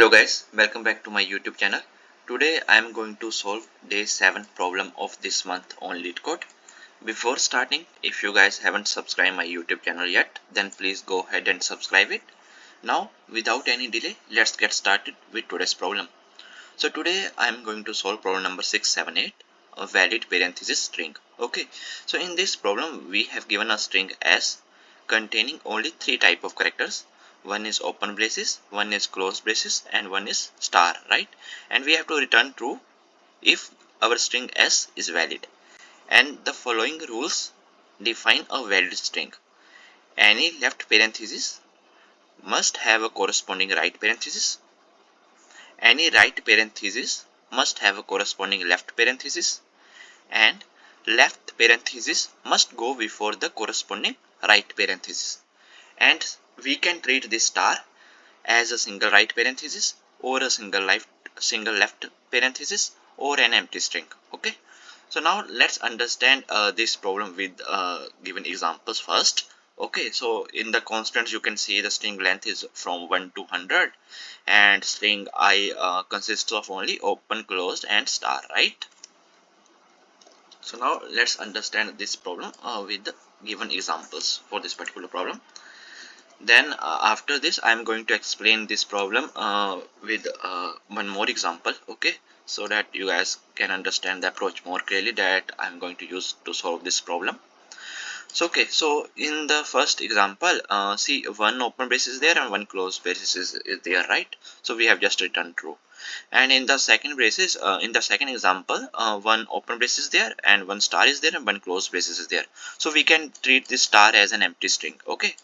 Hello guys, welcome back to my YouTube channel. Today I am going to solve day 7 problem of this month on LeetCode. Before starting, if you guys haven't subscribed my YouTube channel yet, then please go ahead and subscribe it. Now without any delay, let's get started with today's problem. So today I am going to solve problem number 678, a valid parenthesis string. Okay, so in this problem we have given a string S containing only 3 type of characters. One is open braces, one is close braces, and one is star, right? And we have to return true if our string S is valid. And the following rules define a valid string. Any left parenthesis must have a corresponding right parenthesis. Any right parenthesis must have a corresponding left parenthesis, and left parenthesis must go before the corresponding right parenthesis. And we can treat this star as a single right parenthesis or a single left parenthesis or an empty string. Okay, so now let's understand this problem with given examples first. Okay, so in the constants you can see the string length is from 1 to 100 and string I consists of only open, closed and star, right? So now let's understand this problem with the given examples for this particular problem. Then after this I am going to explain this problem with one more example, okay, so that you guys can understand the approach more clearly that I am going to use to solve this problem. So okay, so in the first example, see, one open brace is there and one closed brace is there, right? So we have just returned true. And in the second braces, in the second example, one open brace is there and one star is there and one closed brace is there. So we can treat this star as an empty string. Okay,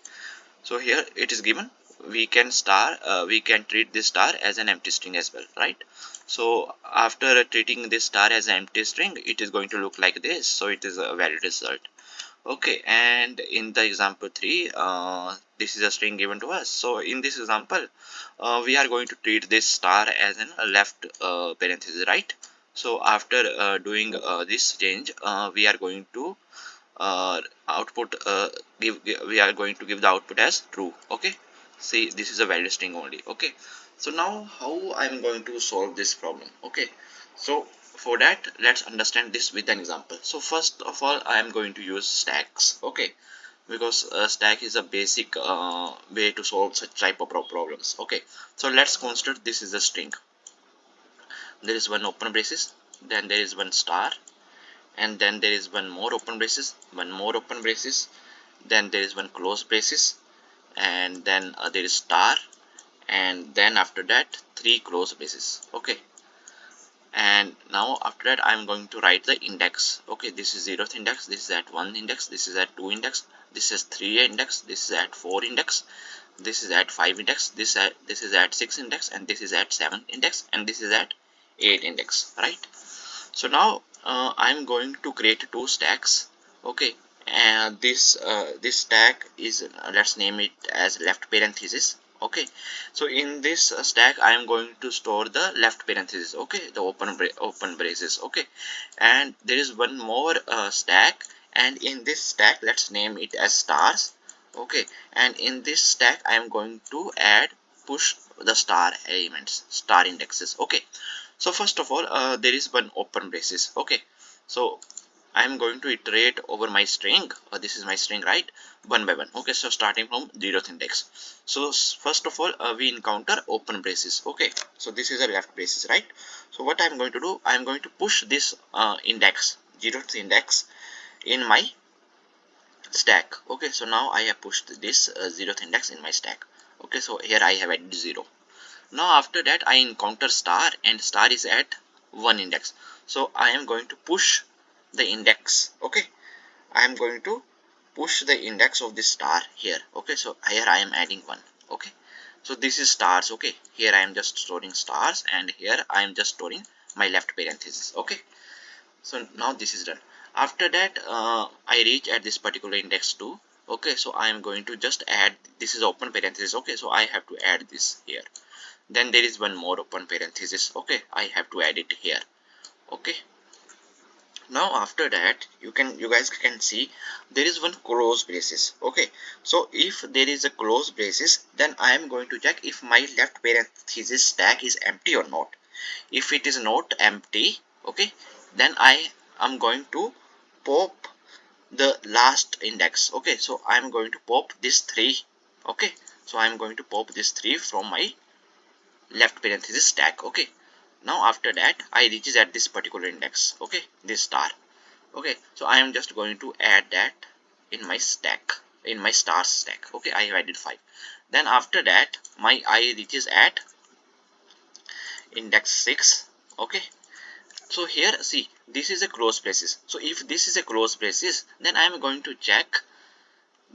so here it is given we can treat this star as an empty string as well, right? So after treating this star as an empty string, it is going to look like this. So it is a valid result. Okay, and in the example 3, this is a string given to us. So in this example, we are going to treat this star as a left parenthesis, right? So after doing this change, we are going to output we are going to give the output as true. Okay, see, this is a valid string only. Okay, so now how I'm going to solve this problem? Okay, so for that let's understand this with an example. So first of all I am going to use stacks. Okay, because stack is a basic way to solve such type of problems. Okay, so let's consider this is a string. There is one open braces, then there is one star, and then there is one more open braces, one more open braces, then there is one closed braces, and then there is star, and then after that 3 closed braces. Okay, and now after that I am going to write the index. Okay, this is 0th index, this is at 1 index, this is at 2 index, this is 3 index, this is at 4 index, this is at 5 index, this is at 6 index, and this is at 7 index, and this is at 8 index, right? So now I'm going to create 2 stacks. Okay, and this stack is let's name it as left parenthesis. Okay, so in this stack I am going to store the left parenthesis. Okay, the open braces. Okay, and there is one more stack, and in this stack let's name it as stars. Okay, and in this stack I am going to push the star elements, star indexes. Okay, so first of all there is one open braces. Okay, so I am going to iterate over my string. This is my string, right? One by one. Okay, so starting from 0th index. So first of all we encounter open braces. Okay, so this is a left braces, right? So what I am going to do, I am going to push this index, 0th index, in my stack. Okay, so now I have pushed this 0th index in my stack. Okay, so here I have added 0. Now after that I encounter star, and star is at 1 index. So I am going to push the index. Okay, I am going to push the index of this star here. Okay, so here I am adding 1. Okay, so this is stars. Okay, here I am just storing stars, and here I am just storing my left parenthesis. Okay, so now this is done. After that I reach at this particular index 2. Okay, so I am going to just add, this is open parenthesis. Okay, so I have to add this here. Then there is one more open parenthesis. Okay, I have to add it here. Okay, Now after that, you guys can see there is one close braces. Okay, so if there is a close braces, then I am going to check if my left parenthesis stack is empty or not. If it is not empty, okay, then I am going to pop the last index. Okay, so I am going to pop this 3. Okay, so I am going to pop this 3 from my left parenthesis stack. Okay, now after that I reaches at this particular index. Okay, this star. Okay, so I am just going to add that in my stack, in my stars stack. Okay, I have added 5. Then after that my I reaches at index 6. Okay, so here see, this is a close braces. So if this is a close braces, then I am going to check,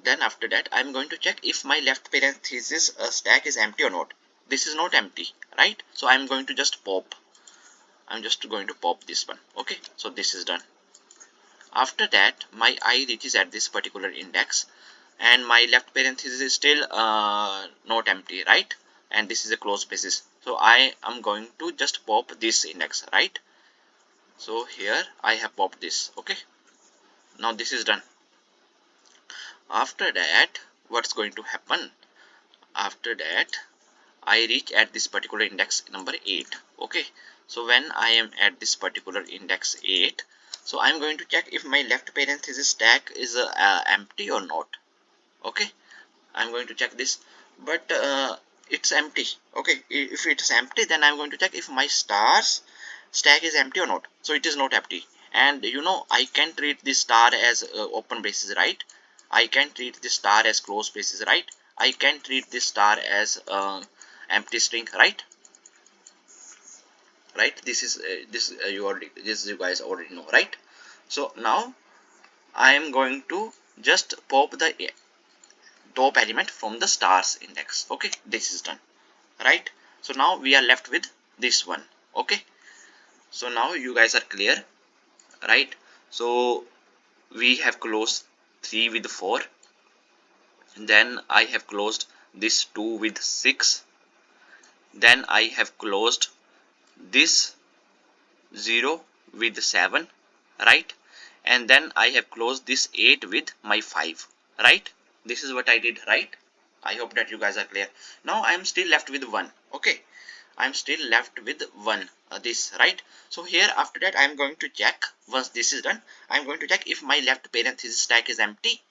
then after that I am going to check if my left parenthesis stack is empty or not. This is not empty, right? So I am going to just pop, I'm just going to pop this one. Okay, so this is done. After that my I reaches at this particular index and my left parenthesis is still not empty, right? And this is a close braces, so I am going to just pop this index, right? So here I have popped this. Okay, now this is done. After that, what's going to happen? After that I reach at this particular index number 8. Okay, so when I am at this particular index 8, so I'm going to check if my left parenthesis stack is empty or not. Okay, I'm going to check this, but it's empty. Okay, if it is empty, then I'm going to check if my stars stack is empty or not. So it is not empty, and you know I can treat this star as open braces, right? I can treat this star as closed braces, right? I can treat this star as empty string, right? Right, this is you guys already know, right? So now I am going to just pop the top element from the stars index. Okay, this is done, right? So now we are left with this one. Okay, so now you guys are clear, right? So we have closed 3 with 4, then I have closed this 2 with 6, then I have closed this 0 with 7, right? And then I have closed this 8 with my 5, right? This is what I did, right? I hope that you guys are clear. Now I am still left with 1. Okay, I am still left with 1, this, right? So here after that I am going to check, once this is done, I am going to check if my left parenthesis stack is empty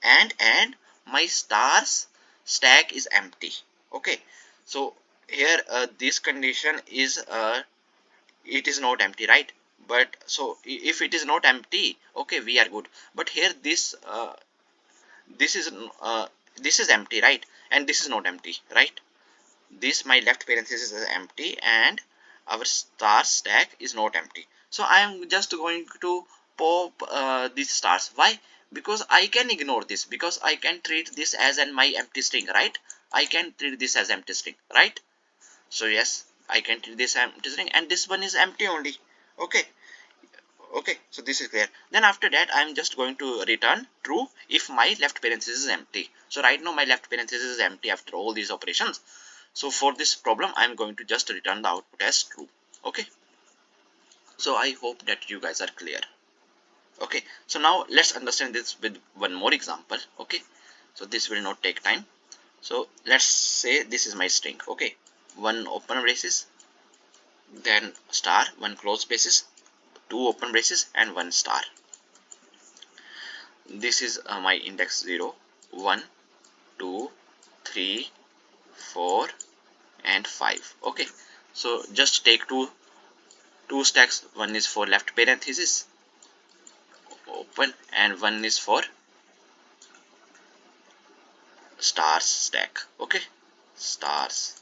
and my stars stack is empty. Okay, so here this condition is it is not empty, right? But so if it is not empty, okay, we are good. But here this is uh, this is empty, right? And this is not empty, right? This my left parenthesis is empty and our star stack is not empty. So I am just going to pop these stars. Why? Because I can ignore this, because I can treat this as an my empty string, right? I can treat this as empty string, right? So yes, I can treat this empty string and this one is empty only. Okay, okay, so this is clear. Then after that I'm just going to return true if my left parenthesis is empty. So right now my left parenthesis is empty after all these operations. So for this problem I'm going to just return the output as true. Okay, so I hope that you guys are clear. Okay, so now let's understand this with one more example. Okay, so this will not take time. So let's say this is my string. Okay, one open braces, then star, one close braces, two open braces and one star. This is my index 0, 1, 2, 3, 4 and 5. Okay, so just take two stacks. One is for left parenthesis open and one is for stars stack. Okay, stars,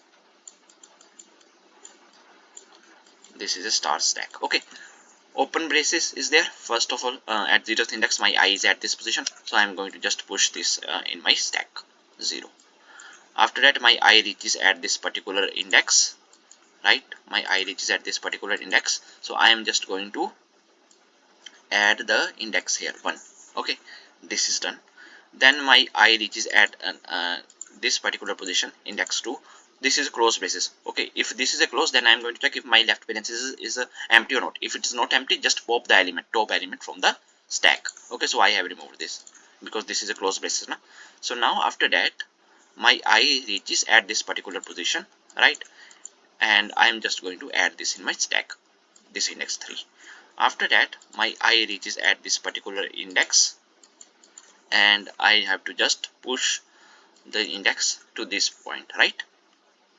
this is a star stack. Okay, open braces is there. First of all, at 0th index my I is at this position, so I am going to just push this in my stack 0. After that my I reaches at this particular index, right? My I reaches at this particular index, so I am just going to add the index here 1. Okay, this is done. Then my I reaches at this particular position, index 2. this is closed braces. Okay, if this is a close, then I'm going to check if my left parenthesis is empty or not. If it is not empty, just pop the element, top element from the stack. Okay, so I have removed this because this is a closed braces now. So now after that, my I reaches at this particular position, right? And I'm just going to add this in my stack, this index 3. After that, my I reaches at this particular index, and I have to just push the index to this point, right,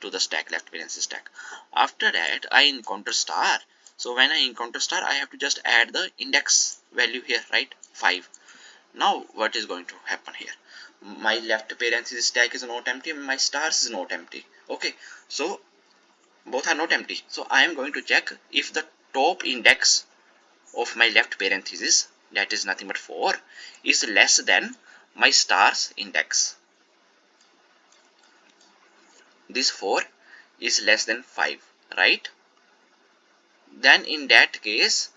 to the stack, left parenthesis stack. After that, I encounter star. So when I encounter star, I have to just add the index value here, right, 5. Now what is going to happen here? My left parenthesis stack is not empty, my stars is not empty. Okay, so both are not empty. So I am going to check if the top index of my left parenthesis, that is nothing but 4, is less than my stars index. This 4 is less than 5, right? Then in that case,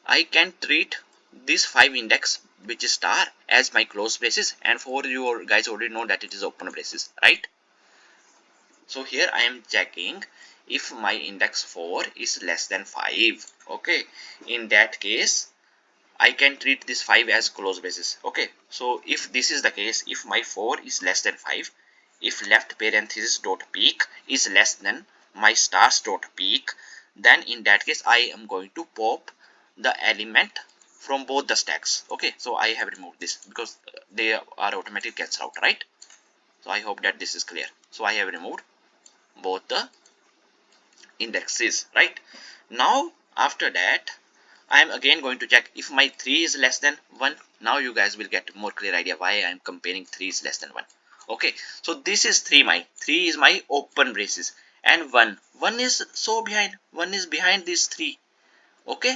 I can treat this 5 index, which is star, as my closed braces, and 4 you guys already know that it is open braces, right? So here I am checking if my index 4 is less than 5. Okay, in that case I can treat this 5 as closed braces. Okay, so if this is the case, if my 4 is less than 5, if left parenthesis dot peak is less than my stars dot peak, then in that case I am going to pop the element from both the stacks. Okay, so I have removed this because they are automatically cancelled out, right? So I hope that this is clear. So I have removed both the indexes, right? Now after that, I am again going to check if my 3 is less than 1. Now you guys will get more clear idea why I am comparing 3 is less than 1. Okay, so this is 3 is my open braces, and 1 is so behind, 1 is behind this 3. Okay,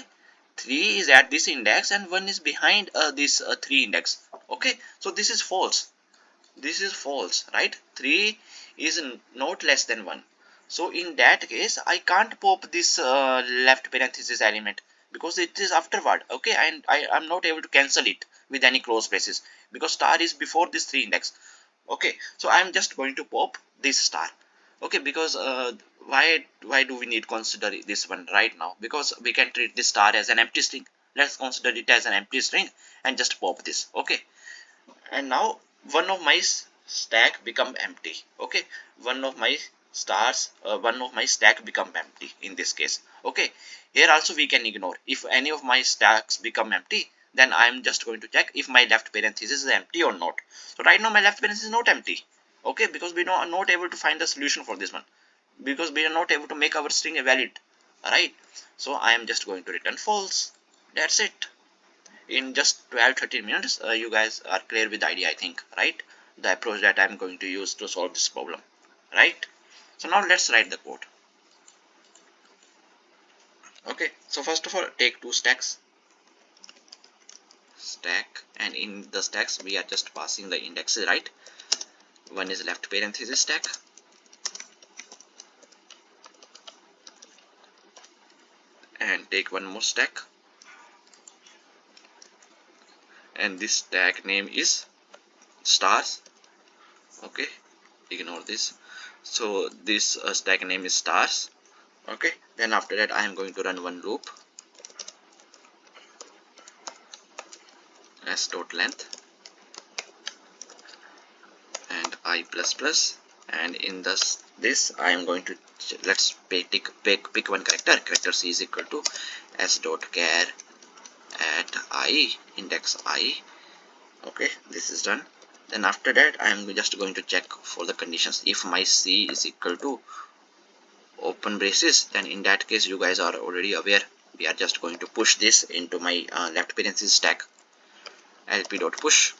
3 is at this index and 1 is behind this 3 index. Okay, so this is false. This is false, right? 3 is not less than 1. So in that case, I can't pop this left parenthesis element because it is afterward. Okay, and I am not able to cancel it with any close braces because star is before this 3 index. Okay, so I am just going to pop this star. Okay, because why do we need consider this one right now? Because we can treat this star as an empty string. Let's consider it as an empty string and just pop this. Okay, and now one of my stack become empty. Okay, one of my stars, one of my stack become empty in this case. Okay, here also we can ignore. If any of my stacks become empty, then I am just going to check if my left parenthesis is empty or not. So right now my left parenthesis is not empty. Okay, because we are not able to find the solution for this one, because we are not able to make our string valid. Alright, so I am just going to return false. That's it. In just 12-13 minutes, you guys are clear with the idea, I think, right? The approach that I'm going to use to solve this problem, right? So now let's write the code. Okay, so first of all, take two stacks, and in the stacks we are just passing the indexes, right? One is left parenthesis stack, and take one more stack, and this stack name is stars. Okay, ignore this. So this stack name is stars. Okay, then after that I am going to run one loop, s dot length and I plus plus, and in this I am going to, let's pick one character c is equal to s dot char at I, index I. Okay, this is done. Then after that I am just going to check for the conditions. If my c is equal to open braces, then in that case you guys are already aware, we are just going to push this into my left parenthesis stack, lp dot push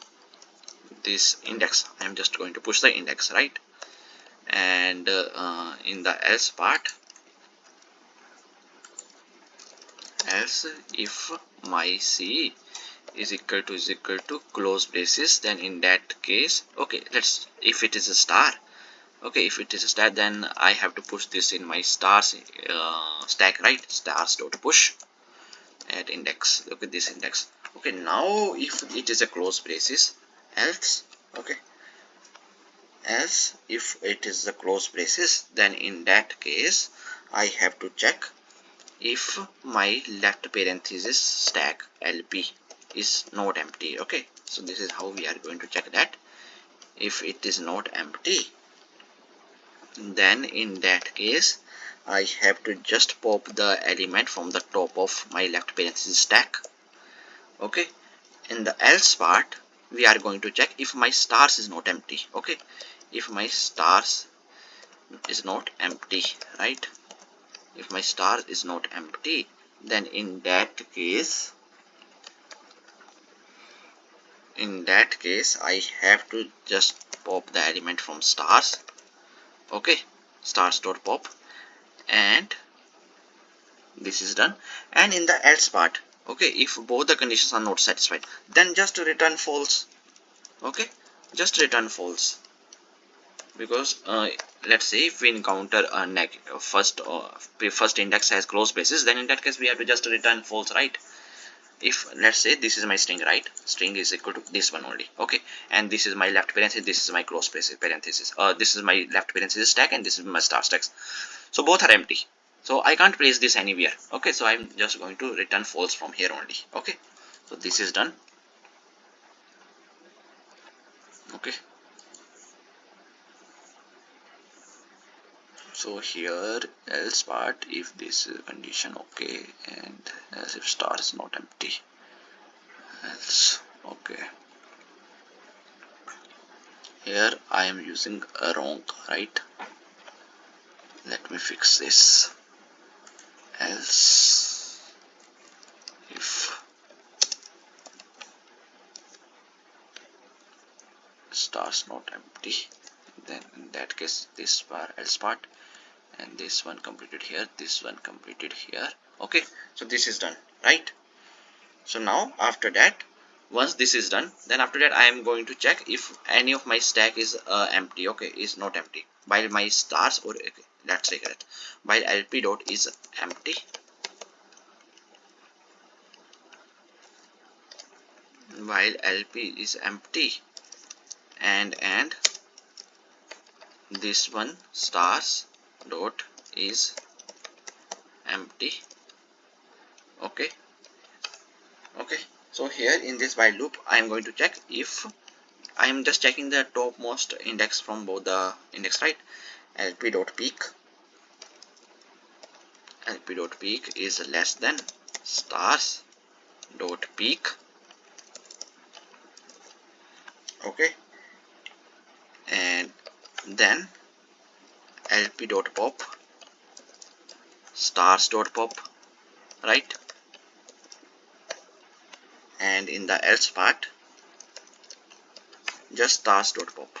this index. I am just going to push the index, right? And in the else part, else if my c is equal to close braces, then in that case, okay, let's, if it is a star, okay, if it is a star, then I have to push this in my stars stack, right? Stars dot push at index. Look at this index. Okay, now if it is a close braces, else, okay, else if it is the close braces, then in that case I have to check if my left parenthesis stack LP is not empty. Okay, so this is how we are going to check that. If it is not empty, then in that case I have to just pop the element from the top of my left parenthesis stack. Okay, in the else part we are going to check if my stars is not empty. Okay, if my stars is not empty, right? If my star is not empty, then in that case I have to just pop the element from stars. Okay, stars dot pop, and this is done. And in the else part, okay, if both the conditions are not satisfied, then just return false. Okay, just return false, because let's say if we encounter a first index has close braces, then in that case we have to just return false, right? If let's say this is my string, right? String is equal to this one only. Okay, and this is my left parenthesis, this is my close parenthesis, this is my left parenthesis stack, and this is my star stacks. So both are empty, so I can't place this anywhere. Okay, so I'm just going to return false from here only. Okay, so this is done. Okay, so here else part, if this is condition okay, and as if star is not empty, else. Okay, here I am using a wrong, right? Let me fix this. Else if stars not empty, then in that case this else part, and this one completed here, this one completed here. Okay, so this is done, right? So now after that, once this is done, then after that I am going to check if any of my stack is empty. Okay, is not empty, while my stars, or okay, let's say that while LP dot is empty, while LP is empty, and this one stars dot is empty. Okay, okay, so here in this while loop I am going to check if I am just checking the topmost index from both the index, right? LP dot peak is less than stars dot peak. Okay, and then LP dot pop stars dot pop, right? And in the else part, just stars dot pop,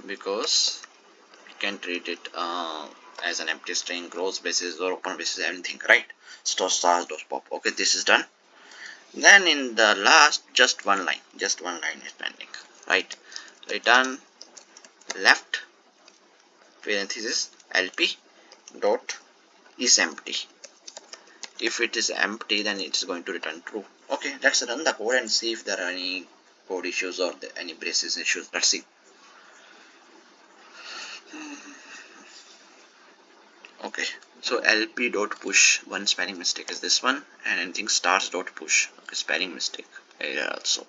because we can treat it as an empty string, close braces or open braces, anything, right? So stars dot pop. Okay, this is done. Then in the last, just one line is pending, right? Return left parenthesis LP dot is empty. If it is empty, then it's going to return true. Okay, let's run the code and see if there are any code issues or any braces issues. Let's see. Okay, so LP dot push, one spelling mistake is this one, and anything stars dot push. Okay, spelling mistake here also.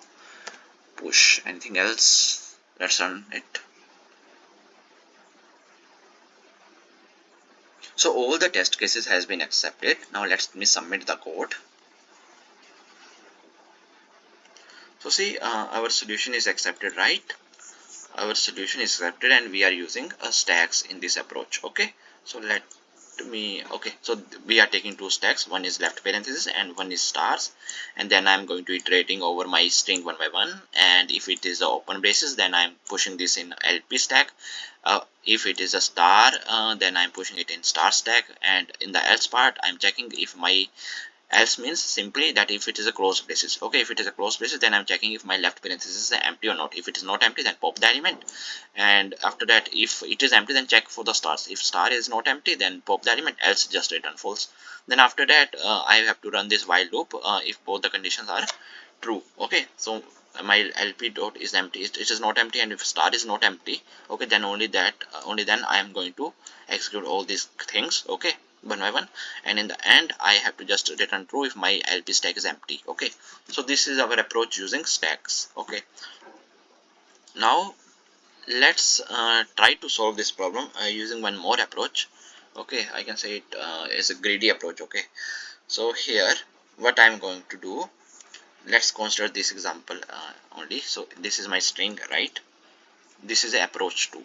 Push, anything else? Let's run it. So all the test cases has been accepted. Now let me submit the code. So see, our solution is accepted, right? Our solution is accepted, and we are using stacks in this approach. Okay, so okay, so we are taking two stacks, one is left parenthesis and one is stars, and then I'm going to iterating over my string one by one, and if it is a open braces, then I'm pushing this in LP stack. If it is a star, then I'm pushing it in star stack, and in the else part I'm checking if my else means simply that if it is a closed braces. Okay, if it is a closed braces, then I'm checking if my left parenthesis is empty or not. If it is not empty, then pop the element, and after that if it is empty, then check for the stars. If star is not empty, then pop the element, else just return false. Then after that I have to run this while loop if both the conditions are true. Okay, so my LP dot is empty, it is not empty, and if star is not empty, okay, then only then I am going to execute all these things, okay, one by one, and in the end I have to just return true if my LP stack is empty. Okay, so this is our approach using stacks. Okay, now let's try to solve this problem using one more approach. Okay, I can say it is a greedy approach. Okay, so here what I'm going to do, let's consider this example only. So this is my string, right? This is approach 2,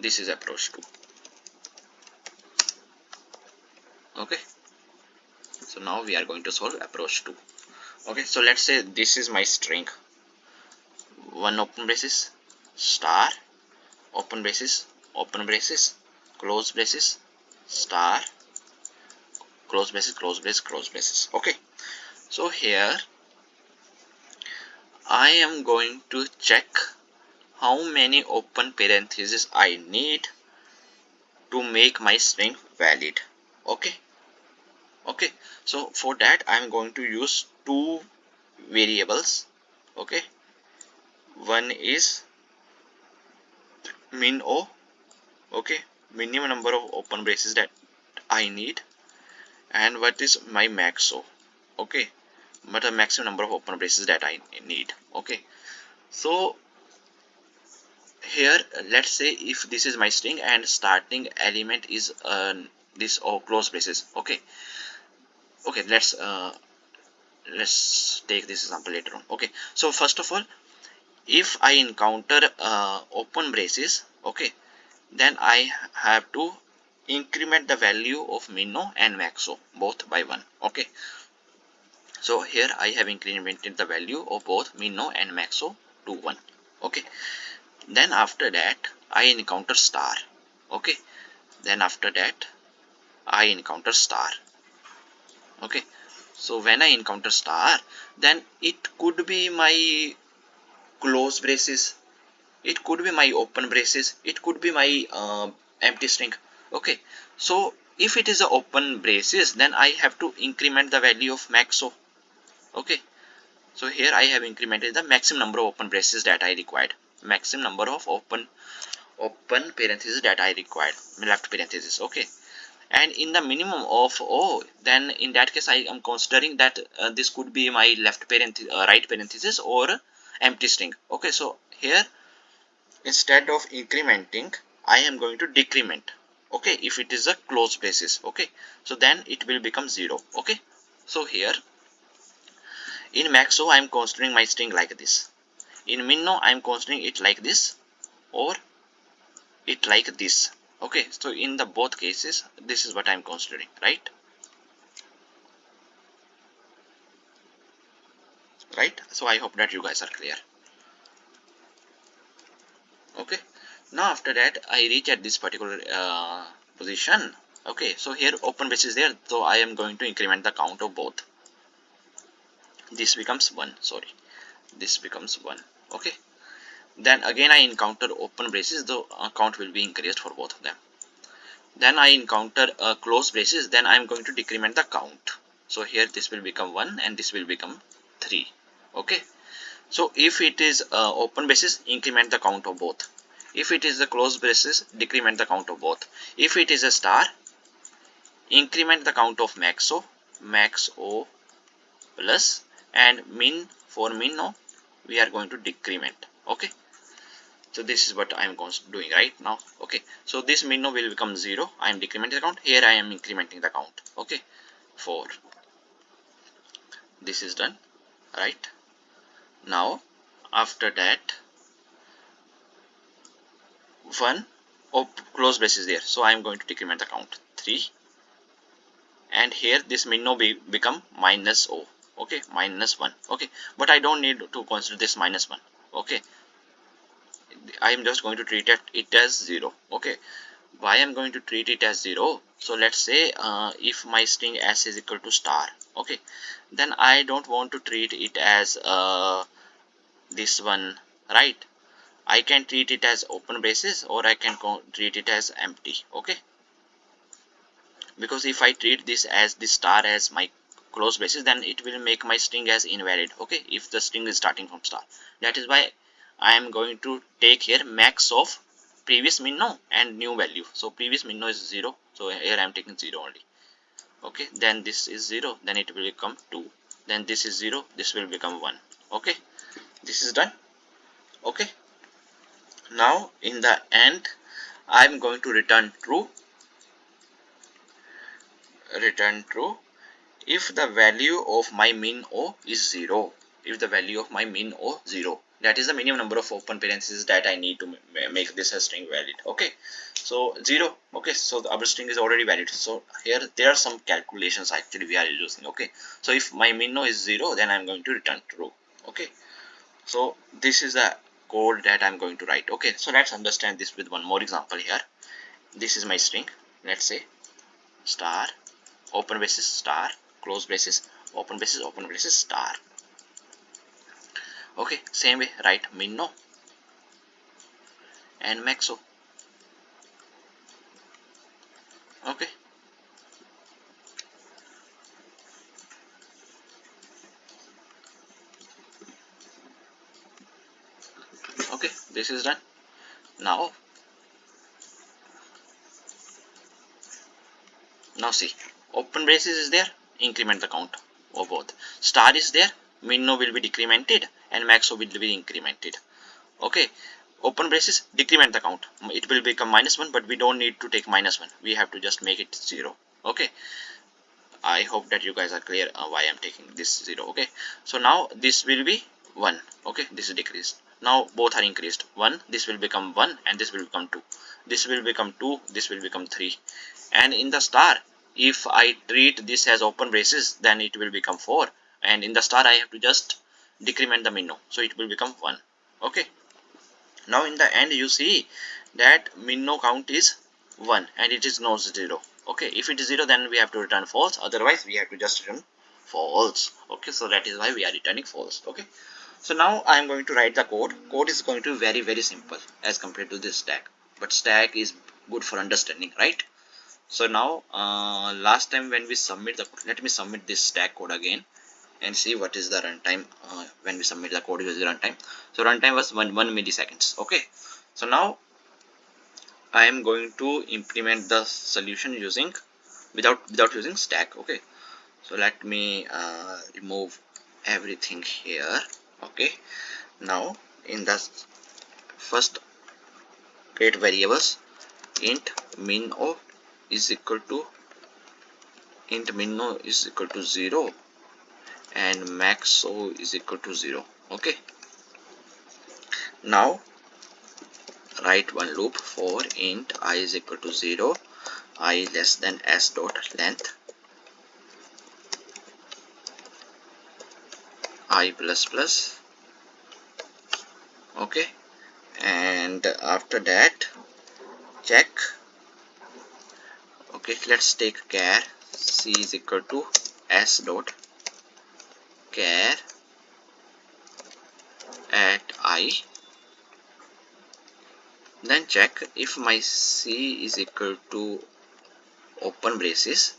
this is approach 2. Okay, so now we are going to solve approach 2. Okay, so let's say this is my string, one open braces, star, open braces, open braces, close braces, star, close braces, close braces, close braces. Okay, so here I am going to check how many open parentheses I need to make my string valid. Okay, okay, so for that I am going to use two variables. Okay, one is min o, okay, minimum number of open braces that I need, and what is my max o, okay, but the maximum number of open braces that I need. Okay, so here let's say if this is my string and starting element is this or close braces. Okay, okay, let's take this example later on. Okay, so first of all, if I encounter open braces, okay, then I have to increment the value of minno and maxo both by 1. Okay, so here I have incremented the value of both minno and maxo to 1. Okay, then after that I encounter star. Okay, then after that I encounter star. Okay, so when I encounter star, then it could be my close braces, it could be my open braces, it could be my empty string. Okay, so if it is a open braces, then I have to increment the value of maxo. Okay, so here I have incremented the maximum number of open braces that I required, maximum number of open parentheses that I required, left parentheses. Okay, and in the minimum of O, then in that case I am considering that this could be my left parenthesis, right parenthesis, or empty string. Okay, so here instead of incrementing I am going to decrement. Okay, if it is a close braces. Okay, so then it will become 0. Okay, so here in maxo I am considering my string like this, in minno I am considering it like this or it like this. Okay, so in the both cases this is what I am considering, right? Right, so I hope that you guys are clear. Okay, now after that I reach at this particular position. Okay, so here open brace is there, so I am going to increment the count of both. This becomes 1, sorry, this becomes 1. Okay, then again I encounter open braces, the count will be increased for both of them. Then I encounter close braces, then I am going to decrement the count. So here this will become 1 and this will become 3. Okay, so if it is open braces, increment the count of both. If it is the close braces, decrement the count of both. If it is a star, increment the count of maxo, max o plus, and min, for min no, we are going to decrement. Okay, so this is what I am doing right now. Okay, so this min no will become 0. I am decrementing the count. Here I am incrementing the count. Okay, 4. This is done, right? Now after that, 1 close brace is there, so I am going to decrement the count, 3, and here this min no become minus o. Okay, minus 1. Okay, but I don't need to consider this minus 1. Okay, I am just going to treat it as 0. Okay, why I am going to treat it as 0? So let's say if my string s is equal to star, okay, then I don't want to treat it as this one, right? I can treat it as open braces or I can treat it as empty. Okay, because if I treat this as the star as my close braces, then it will make my string as invalid. Okay, if the string is starting from star. That is why I am going to take here max of previous min no and new value. So previous min no is 0, so here I am taking 0 only. Okay, then this is 0, then it will become 2, then this is 0, this will become 1. Okay, this is done. Okay, now in the end I am going to return true if the value of my min o is 0. If the value of my min o 0, that is the minimum number of open parentheses that I need to make this a string valid. Okay, so 0. Okay, so our string is already valid. So here there are some calculations actually we are using. Okay, so if my min no is 0, then I'm going to return true. Okay, so this is the code that I'm going to write. Okay, so let's understand this with one more example here. This is my string. Let's say star open braces star close braces open braces star. Okay, same way write min no and max o. Okay, okay, this is done. Now see, open braces is there, increment the count of both. Star is there, min no will be decremented and max o will be incremented. Okay, open braces decrement the count, it will become -1, but we don't need to take -1, we have to just make it 0. Okay, I hope that you guys are clear why I'm taking this 0. Okay, so now this will be 1. Okay, this is decreased. Now both are increased. 1, this will become 1 and this will become 2. This will become 2, this will become 3. And in the star, if I treat this as open braces, then it will become 4. And in the star, I have to just decrement the min no, so it will become 1. Okay. Now in the end, you see that min no count is 1 and it is not 0. Okay, if it is 0, then we have to return false, otherwise we have to just return false. Okay, so that is why we are returning false. Okay, so now I am going to write the code is going to be very simple as compared to this stack, but stack is good for understanding, right? So now last time when we submit the code, let me submit this stack code again and see what is the runtime when we submit the code using runtime. So runtime was 1 milliseconds. Okay, so now I am going to implement the solution using without using stack. Okay, so let me remove everything here. Okay, now in the first create variables int min o is equal to 0 and max o is equal to 0. Okay, now write one loop for int I is equal to 0, I less than s dot length, I plus plus. Okay, and after that check. Okay, let's take char c is equal to s dot char at I. Then check if my c is equal to open braces.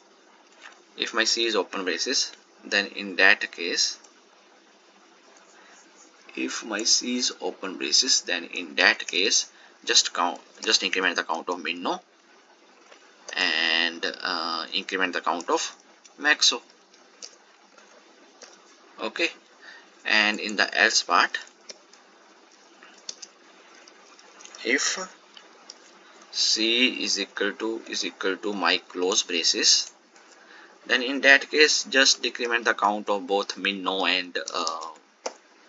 If my c is open braces, then in that case, just increment the count of min no and increment the count of max o. Okay, and in the else part, if c is equal to my close braces, then in that case just decrement the count of both min no and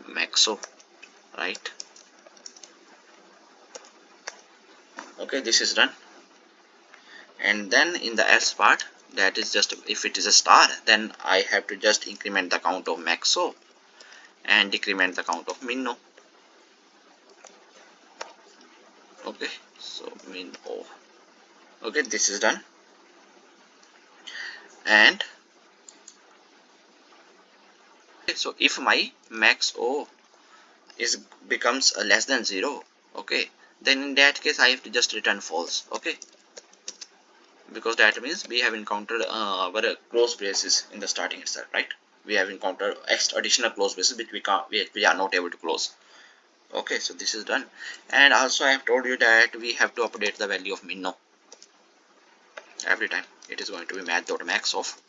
max o, right? Okay, this is done. And then in the else part, that is just if it is a star, then I have to just increment the count of max o and decrement the count of min no. Okay, so min o. Okay, this is done. And so if my max o becomes less than 0, okay, then in that case I have to just return false. Okay, because that means we have encountered our close braces in the starting itself, right? We have encountered extra additional close braces which we are not able to close. Okay, so this is done. And also I have told you that we have to update the value of minno every time. It is going to be math.max of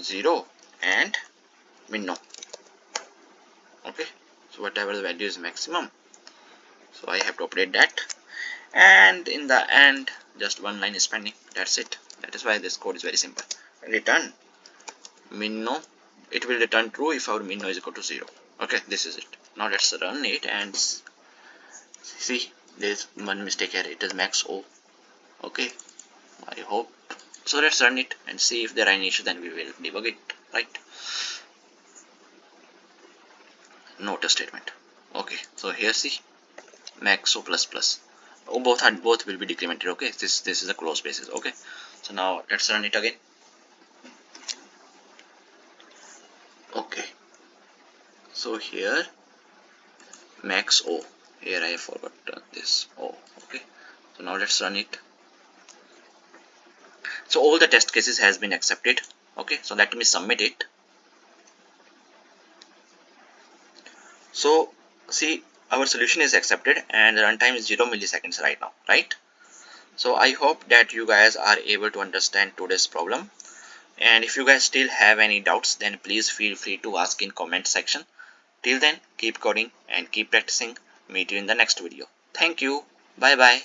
0 and minno. Okay, so whatever the value is maximum, so I have to update that. And in the end, just one line is pending. That's it. That is why this code is very simple. Return minno. It will return true if our minno is equal to 0. Okay, this is it. Now let's run it and see. There's one mistake here. It is max O. Okay, I hope so. Let's run it and see if there are any issues. Then we will debug it. Right? Note a statement. Okay, so here see max O plus plus. Oh, both will be decremented. Okay, this is a close braces. Okay, so now let's run it again. Okay, so here max O. Here I forgot this O. Okay, so now let's run it. So all the test cases has been accepted. Okay, so let me submit it. So see, our solution is accepted and the runtime is 0 milliseconds right now, right? So I hope that you guys are able to understand today's problem. And if you guys still have any doubts, then please feel free to ask in comment section. Till then, keep coding and keep practicing. Meet you in the next video. Thank you. Bye bye.